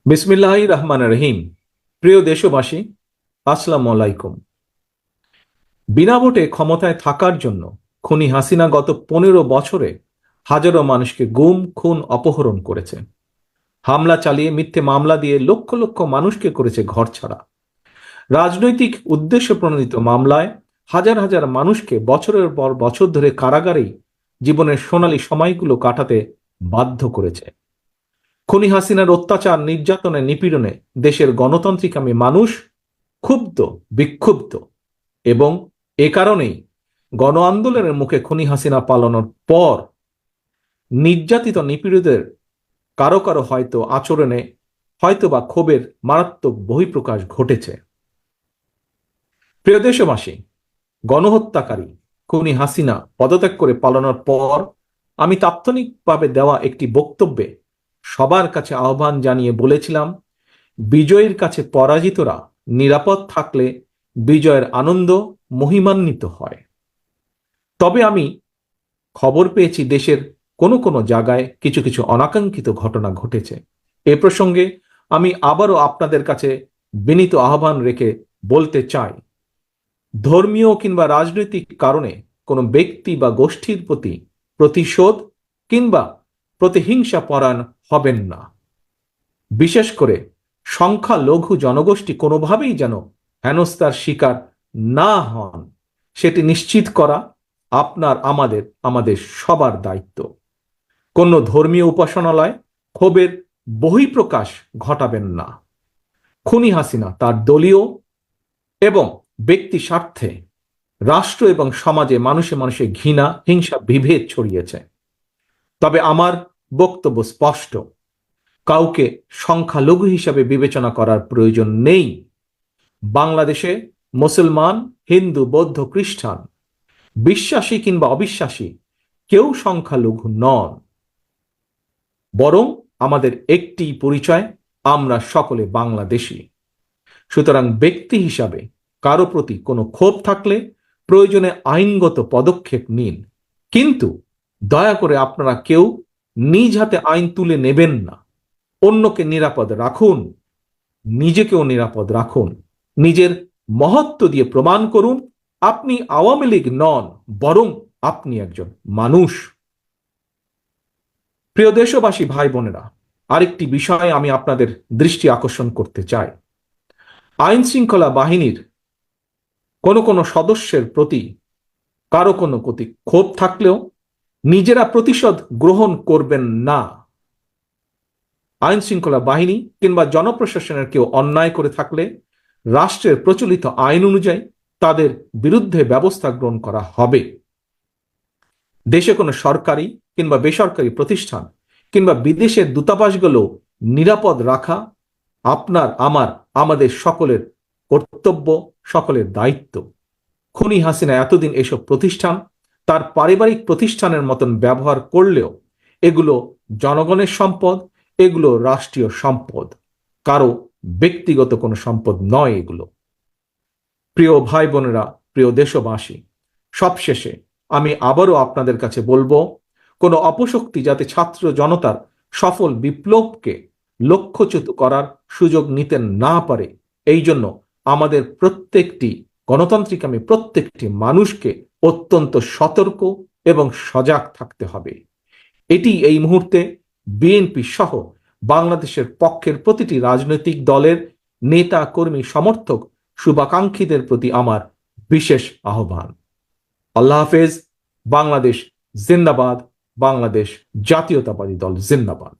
বিসমিল্লাহির রহমানির রহিম। প্রিয় দেশবাসী, আসসালামু আলাইকুম। বিনা ভোটে ক্ষমতায় থাকার জন্য খুনি হাসিনা গত 15 বছরে হাজারো মানুষকে গুম, খুন, অপহরণ করেছে। হামলা চালিয়ে মিথ্যে মামলা দিয়ে লক্ষ লক্ষ মানুষকে করেছে ঘরছাড়া। রাজনৈতিক উদ্দেশ্য প্রণোদিত মামলায় হাজার হাজার মানুষকে বছরের পর বছর ধরে কারাগারেই জীবনের সোনালী সময়গুলো কাটাতে বাধ্য করেছে। খুনি হাসিনার অত্যাচার, নির্যাতনে, নিপীড়নে দেশের গণতান্ত্রিকামী মানুষ ক্ষুব্ধ, বিক্ষুব্ধ এবং এ কারণেই গণ আন্দোলনের মুখে খুনি হাসিনা পালানোর পর নির্যাতিত নিপীড়িতদের কারো কারো হয়তো আচরণে হয়তো বা ক্ষোভের মারাত্মক বহিঃপ্রকাশ ঘটেছে। প্রিয় দেশবাসী, গণহত্যাকারী খুনি হাসিনা পদত্যাগ করে পালানোর পর আমি তাৎক্ষণিকভাবে দেওয়া একটি বক্তব্যে সবার কাছে আহ্বান জানিয়ে বলেছিলাম, বিজয়ের কাছে পরাজিতরা নিরাপদ থাকলে বিজয়ের আনন্দ মহিমান্বিত হয়। তবে আমি খবর পেয়েছি দেশের কোনো কোনো জায়গায় কিছু কিছু অনাকাঙ্ক্ষিত ঘটনা ঘটেছে। এ প্রসঙ্গে আমি আবারও আপনাদের কাছে বিনীত আহ্বান রেখে বলতে চাই, ধর্মীয় কিংবা রাজনৈতিক কারণে কোনো ব্যক্তি বা গোষ্ঠীর প্রতি প্রতিশোধ কিংবা প্রতিহিংসা পরায়ণ হবেন না। বিশেষ করে সংখ্যালঘু জনগোষ্ঠী কোনোভাবেই যেন হেনস্থার শিকার না হন, সেটি নিশ্চিত করা আপনার আমাদের সবার দায়িত্ব। কোন ধর্মীয় উপাসনালয় ক্ষোভের বহিঃপ্রকাশ ঘটাবেন না। খুনি হাসিনা তার দলীয় এবং ব্যক্তি স্বার্থে রাষ্ট্র এবং সমাজে মানুষে মানুষে ঘৃণা, হিংসা, বিভেদ ছড়িয়েছে। তবে আমার বক্তব্য স্পষ্ট, কাউকে সংখ্যালঘু হিসাবে বিবেচনা করার প্রয়োজন নেই। বাংলাদেশে মুসলমান, হিন্দু, বৌদ্ধ, খ্রিস্টান, বিশ্বাসী কিংবা অবিশ্বাসী কেউ সংখ্যালঘু নন, বরং আমাদের একটি পরিচয়, আমরা সকলে বাংলাদেশী। সুতরাং ব্যক্তি হিসাবে কারো প্রতি কোনো ক্ষোভ থাকলে প্রয়োজনে আইনগত পদক্ষেপ নিন, কিন্তু দয়া করে আপনারা কেউ নিজ হাতে আইন তুলে নেবেন না। অন্যকে নিরাপদ রাখুন, নিজেকেও নিরাপদ রাখুন। নিজের মহত্ব দিয়ে প্রমাণ করুন আপনি আওয়ামী লীগ নন, বরং আপনি একজন মানুষ। প্রিয় দেশবাসী, ভাই বোনেরা, আরেকটি বিষয়ে আমি আপনাদের দৃষ্টি আকর্ষণ করতে চাই। আইন শৃঙ্খলা বাহিনীর কোনো কোনো সদস্যের প্রতি কারো কোনো প্রতি ক্ষোভ থাকলেও নিজেরা প্রতিশোধ গ্রহণ করবেন না। আইন শৃঙ্খলা বাহিনী কিংবা জনপ্রশাসনের কেউ অন্যায় করে থাকলে রাষ্ট্রের প্রচলিত আইন অনুযায়ী তাদের বিরুদ্ধে ব্যবস্থা গ্রহণ করা হবে। দেশে কোনো সরকারি কিংবা বেসরকারি প্রতিষ্ঠান কিংবা বিদেশের দূতাবাসগুলো নিরাপদ রাখা আমাদের সকলের কর্তব্য, সকলের দায়িত্ব। খুনি হাসিনা এতদিন এসব প্রতিষ্ঠান তার পারিবারিক প্রতিষ্ঠানের মতন ব্যবহার করলেও এগুলো জনগণের সম্পদ, এগুলো রাষ্ট্রীয় সম্পদ, কারো ব্যক্তিগত কোনো সম্পদ নয় এগুলো। প্রিয় ভাই বোনেরা, প্রিয় দেশবাসী, সবশেষে আমি আবারও আপনাদের কাছে বলবো, কোনো অপশক্তি যাতে ছাত্র জনতার সফল বিপ্লবকে লক্ষ্যচ্যুত করার সুযোগ নিতে না পারে, এই জন্য আমাদের প্রত্যেকটি মানুষকে অত্যন্ত সতর্ক এবং সজাগ থাকতে হবে। এটি এই মুহূর্তে বিএনপি সহ বাংলাদেশের পক্ষের প্রতিটি রাজনৈতিক দলের নেতা, কর্মী, সমর্থক, শুভাকাঙ্ক্ষীদের প্রতি আমার বিশেষ আহ্বান। আল্লাহ হাফেজ। বাংলাদেশ জিন্দাবাদ। বাংলাদেশ জাতীয়তাবাদী দল জিন্দাবাদ।